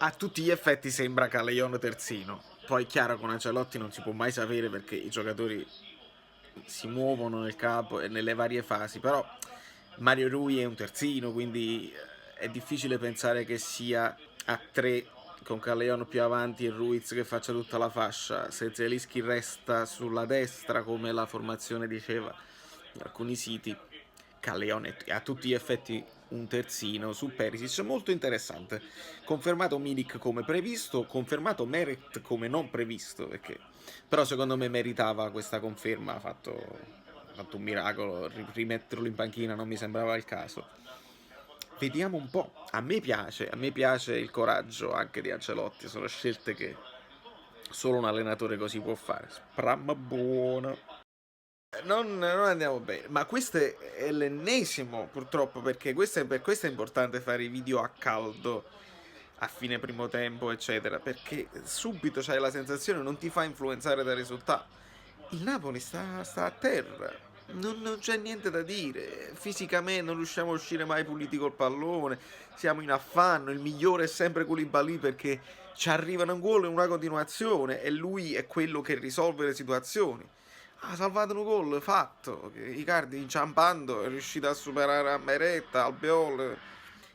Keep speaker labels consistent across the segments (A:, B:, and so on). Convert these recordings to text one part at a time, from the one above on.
A: a tutti gli effetti sembra Callejon terzino. Poi è chiaro, con Ancelotti non si può mai sapere perché i giocatori si muovono nel campo e nelle varie fasi, però Mario Rui è un terzino, quindi è difficile pensare che sia a 3 con Callejon più avanti e Ruiz che faccia tutta la fascia, se Zelinski resta sulla destra come la formazione diceva in alcuni siti. Callejon è a tutti gli effetti un terzino su Perisic, molto interessante. Confermato Milik come previsto, confermato Meret come non previsto, perché però secondo me meritava questa conferma, ha fatto un miracolo, rimetterlo in panchina non mi sembrava il caso. Vediamo un po', a me piace il coraggio anche di Ancelotti, sono scelte che solo un allenatore così può fare. Spramma buona. Non andiamo bene, ma questo è l'ennesimo purtroppo, perché per questo è importante fare i video a caldo a fine primo tempo eccetera, perché subito c'hai la sensazione, non ti fa influenzare dal risultato. Il Napoli sta a terra, non c'è niente da dire, fisicamente non riusciamo a uscire mai puliti col pallone, siamo in affanno, il migliore è sempre Koulibaly perché ci arrivano un gol in una continuazione e lui è quello che risolve le situazioni. Ha salvato un gol fatto, Icardi inciampando è riuscito a superare a Meretta, Albiol,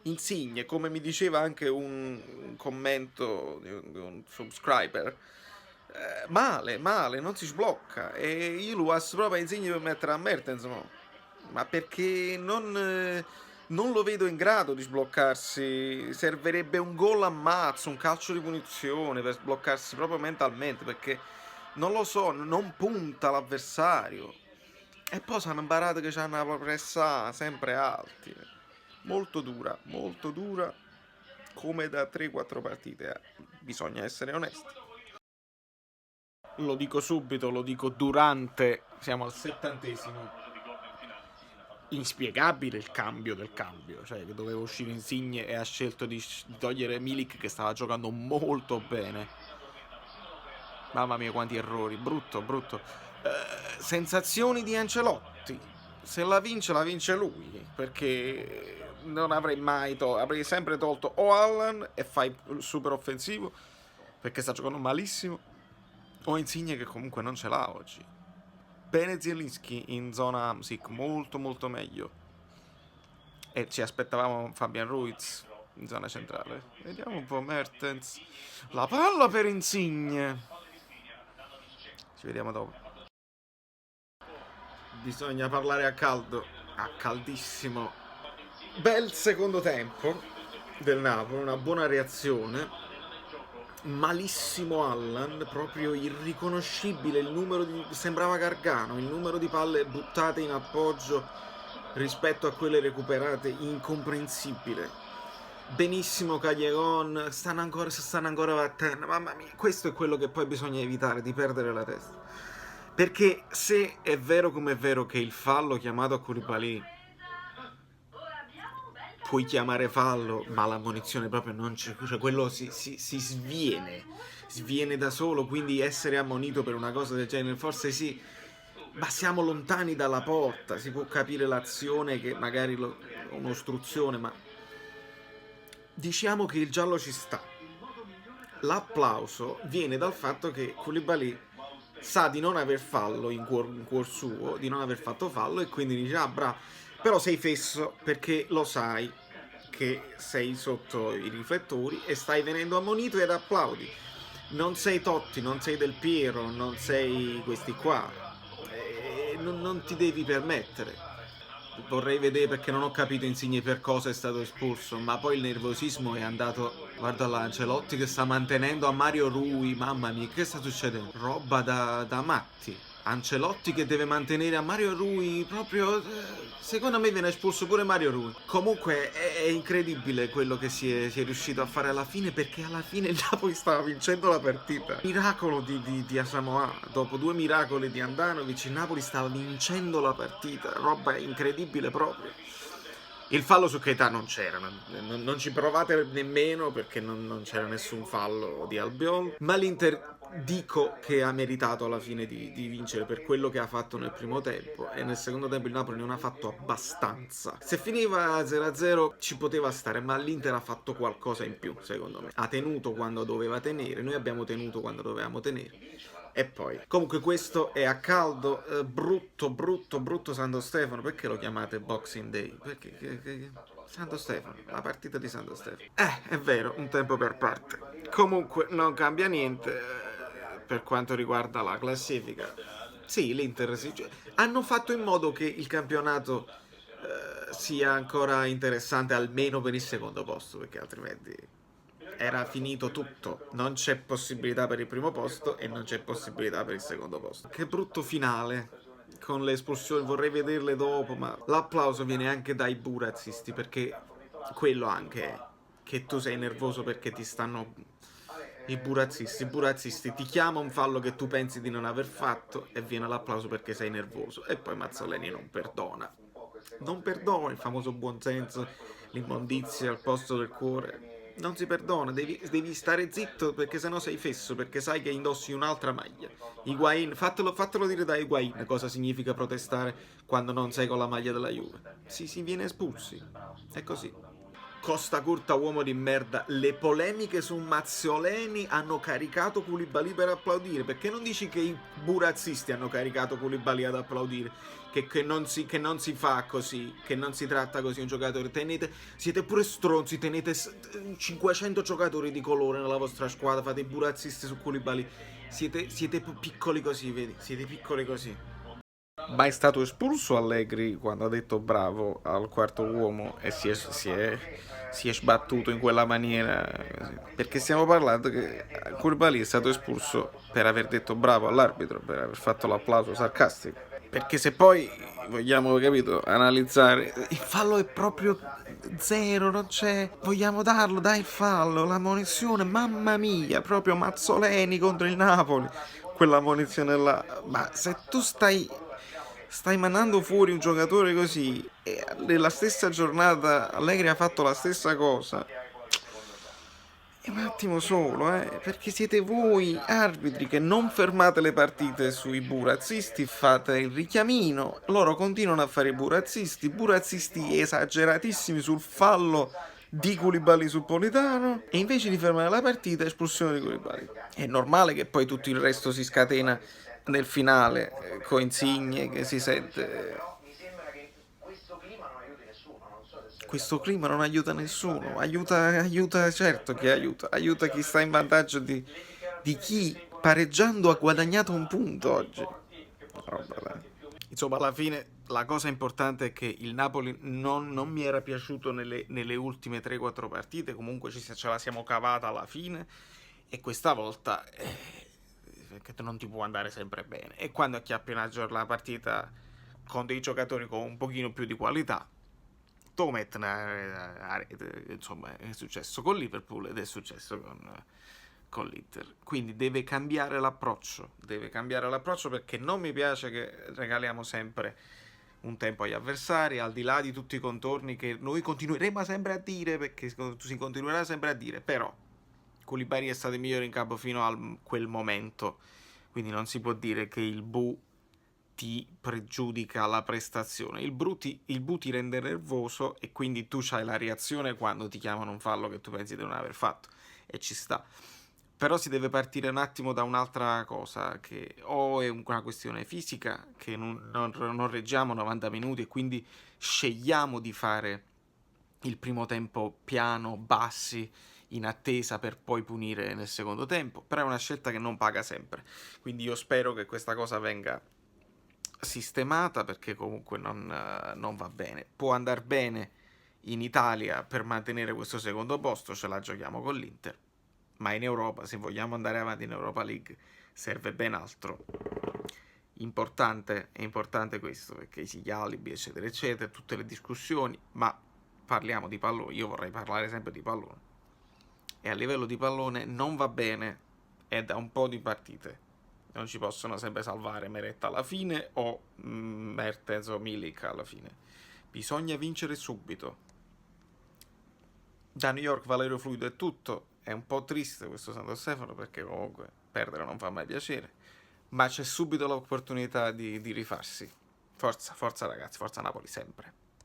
A: Insigne, come mi diceva anche un commento di un subscriber. Male, non si sblocca e io lo passo proprio a Insigne per mettere a Mertens, no? Ma perché non lo vedo in grado di sbloccarsi, servirebbe un gol a mazzo, un calcio di punizione per sbloccarsi proprio mentalmente, perché non lo so, non punta l'avversario. E poi sono imparati che hanno la pressa sempre alti. Molto dura, come da 3-4 partite. Bisogna essere onesti. Lo dico subito, lo dico durante, siamo al 70°. Inspiegabile il cambio del cambio, cioè che doveva uscire Insigne e ha scelto di togliere Milik che stava giocando molto bene. Mamma mia quanti errori, brutto. Sensazioni di Ancelotti, se la vince lui, perché non avrei mai avrei sempre tolto o Allan e fai il super offensivo perché sta giocando malissimo, o Insigne che comunque non ce l'ha oggi. Bene Zielinski in zona Amsic, molto meglio. E ci aspettavamo Fabian Ruiz in zona centrale. Vediamo un po' Mertens. La palla per Insigne. Ci vediamo dopo. Bisogna parlare a caldo. A caldissimo. Bel secondo tempo del Napoli, una buona reazione. Malissimo Allan, proprio irriconoscibile, il numero di... sembrava Gargano, il numero di palle buttate in appoggio rispetto a quelle recuperate, incomprensibile. Benissimo Callejon, stanno ancora battendo, mamma mia, questo è quello che poi bisogna evitare, di perdere la testa. Perché se è vero come è vero che il fallo chiamato a Koulibaly puoi chiamare fallo, ma la munizione proprio non c'è, cioè quello si sviene da solo, quindi essere ammonito per una cosa del genere, forse sì, ma siamo lontani dalla porta, si può capire l'azione che magari un'ostruzione, ma diciamo che il giallo ci sta. L'applauso viene dal fatto che Koulibaly sa di non aver fallo in cuor suo, di non aver fatto fallo e quindi dice ah bravo, però sei fesso perché lo sai che sei sotto i riflettori e stai venendo ammonito ed applaudi. Non sei Totti, non sei Del Piero, non sei questi qua, non ti devi permettere. Vorrei vedere perché non ho capito Insigne per cosa è stato espulso, ma poi il nervosismo è andato, guarda là, Ancelotti che sta mantenendo a Mario Rui, mamma mia, che sta succedendo? Roba da matti. Ancelotti che deve mantenere a Mario Rui proprio, secondo me viene espulso pure Mario Rui. Comunque è incredibile quello che si è riuscito a fare alla fine, perché alla fine il Napoli stava vincendo la partita. Miracolo di Asamoah, dopo 2 miracoli di Andanovic il Napoli stava vincendo la partita, roba incredibile proprio. Il fallo su Keita non c'era, non ci provate nemmeno perché non c'era nessun fallo di Albiol, ma l'Inter dico che ha meritato alla fine di vincere per quello che ha fatto nel primo tempo, e nel secondo tempo il Napoli non ha fatto abbastanza. Se finiva 0-0 ci poteva stare, ma l'Inter ha fatto qualcosa in più, secondo me. Ha tenuto quando doveva tenere, noi abbiamo tenuto quando dovevamo tenere. E poi, comunque questo è a caldo, brutto Santo Stefano. Perché lo chiamate Boxing Day? Perché Santo Stefano, la partita di Santo Stefano. È vero, un tempo per parte. Comunque non cambia niente per quanto riguarda la classifica. Sì, l'Inter hanno fatto in modo che il campionato sia ancora interessante almeno per il secondo posto, perché altrimenti era finito tutto. Non c'è possibilità per il primo posto e non c'è possibilità per il secondo posto. Che brutto finale con le espulsioni, vorrei vederle dopo, ma l'applauso viene anche dai burazzisti, perché quello anche è che tu sei nervoso perché ti stanno i burazzisti ti chiama un fallo che tu pensi di non aver fatto e viene l'applauso perché sei nervoso, e poi Mazzoleni non perdona il famoso buonsenso, l'immondizia al posto del cuore. Non si perdona, devi stare zitto perché sennò sei fesso, perché sai che indossi un'altra maglia. Higuain, fatelo dire da Higuain cosa significa protestare quando non sei con la maglia della Juve. Si viene espulsi, è così. Costa Curta, uomo di merda, le polemiche su Mazzoleni hanno caricato Koulibaly per applaudire. Perché non dici che i burazzisti hanno caricato Koulibaly ad applaudire? Che non si fa così, che non si tratta così un giocatore. Siete pure stronzi, tenete 500 giocatori di colore nella vostra squadra, fate i burazzisti su Koulibaly. Siete piccoli così, vedi? Siete piccoli così. Ma è stato espulso Allegri quando ha detto bravo al quarto uomo e si è sbattuto in quella maniera? Perché stiamo parlando che Koulibaly è stato espulso per aver detto bravo all'arbitro, per aver fatto l'applauso sarcastico. Perché se poi vogliamo, capito, analizzare, il fallo è proprio zero, non c'è. Vogliamo darlo, dai il fallo, la munizione, mamma mia, proprio Mazzoleni contro il Napoli. Quella munizione là. Ma se tu stai mandando fuori un giocatore così e nella stessa giornata Allegri ha fatto la stessa cosa, è un attimo solo, perché siete voi arbitri che non fermate le partite sui burazzisti, fate il richiamino, loro continuano a fare i burazzisti esageratissimi sul fallo di Koulibaly su Politano, e invece di fermare la partita, espulsione di Koulibaly. È normale che poi tutto il resto si scatena nel finale, con Insigne che si sente. Questo clima non aiuta nessuno, aiuta certo che aiuta chi sta in vantaggio di chi pareggiando ha guadagnato un punto oggi. Roba, dai. Insomma, alla fine la cosa importante è che il Napoli non mi era piaciuto nelle ultime 3-4 partite, comunque ce la siamo cavata alla fine, e questa volta che non ti può andare sempre bene. E quando acchiappi la partita con dei giocatori con un pochino più di qualità, Tomet, insomma, è successo con Liverpool ed è successo con l'Inter. Quindi deve cambiare l'approccio perché non mi piace che regaliamo sempre un tempo agli avversari, al di là di tutti i contorni che noi continueremo sempre a dire, perché si continuerà sempre a dire, però Koulibaly è stato il migliore in campo fino a quel momento, quindi non si può dire che il Bu ti pregiudica la prestazione. Il Bu ti rende nervoso e quindi tu c'hai la reazione quando ti chiamano un fallo che tu pensi di non aver fatto, e ci sta. Però si deve partire un attimo da un'altra cosa, che o è una questione fisica, che non reggiamo 90 minuti e quindi scegliamo di fare il primo tempo piano, bassi, in attesa per poi punire nel secondo tempo, però è una scelta che non paga sempre, quindi io spero che questa cosa venga sistemata, perché comunque non va bene. Può andare bene in Italia per mantenere questo secondo posto, ce la giochiamo con l'Inter, ma in Europa, se vogliamo andare avanti in Europa League, serve ben altro. È importante questo, perché gli alibi eccetera eccetera, tutte le discussioni, ma parliamo di pallone. Io vorrei parlare sempre di pallone, e a livello di pallone non va bene, è da un po' di partite. Non ci possono sempre salvare Meretta alla fine o Mertens o Milik alla fine, Bisogna vincere subito. Da New York Valerio Fluido è tutto. È un po' triste questo Santo Stefano perché comunque perdere non fa mai piacere. Ma c'è subito l'opportunità di rifarsi. Forza, forza ragazzi, forza Napoli sempre.